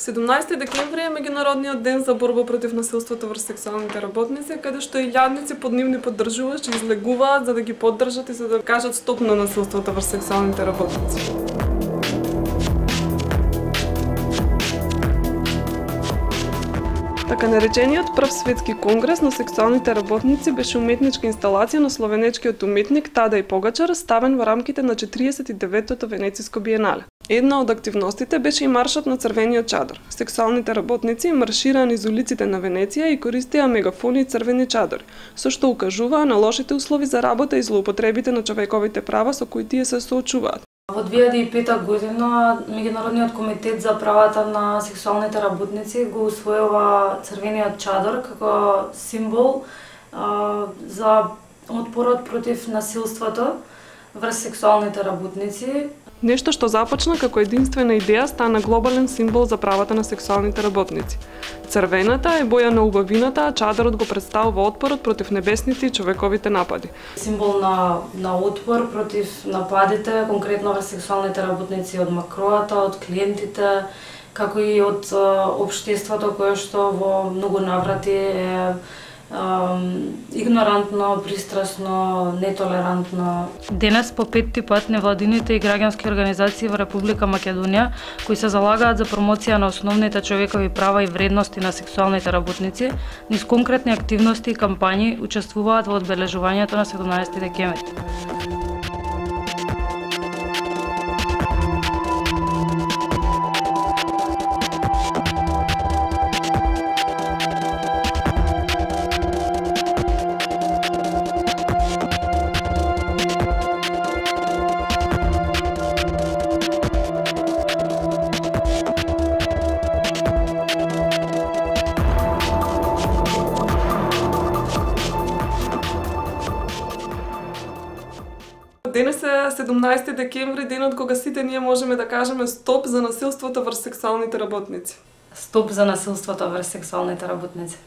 17 декември е меѓународниот ден за борба против насилството врз сексуалните работници, каде што и илјадници под нивни поддржувачи излегуваат за да ги поддржат и за да кажат стоп на насилството врз сексуалните работници. Така наречениот прв светски конгрес на сексуалните работници беше уметничка инсталација на словенечкиот уметник Тадеј Погачар, ставен во рамките на 49-тото Венециско биенале. Една од активностите беше и маршот на црвениот чадор. Сексуалните работници маршираа низ улиците на Венеција и користеа мегафони и црвени чадори, со што укажуваа на лошите услови за работа и злоупотребите на човековите права со кои тие се соочуваат. Во 2005 година Меѓународниот комитет за правата на сексуалните работници го усвоила црвениот чадор како символ за отпорот против насилството врз сексуалните работници. Нешто што започна како единствена идеја стана глобален символ за правата на сексуалните работници. Црвената е боја на убавината, а чадорот го представува отпорот против небесните и човековите напади. Символ на отпор против нападите, конкретно врз сексуалните работници од макроата, од клиентите, како и од општеството кое што во многу наврати е игнорантно, пристрасно, нетолерантно. Денес по петти пат невладините и граѓански организации во Република Македонија, кои се залагаат за промоција на основните човекови права и вредности на сексуалните работници, низ конкретни активности и кампањи учествуваат во одбележувањето на 17 декември. Денес е 17 декември, денот кога сите ние можеме да кажеме стоп за насилството врз сексуалните работници. Стоп за насилството врз сексуалните работници.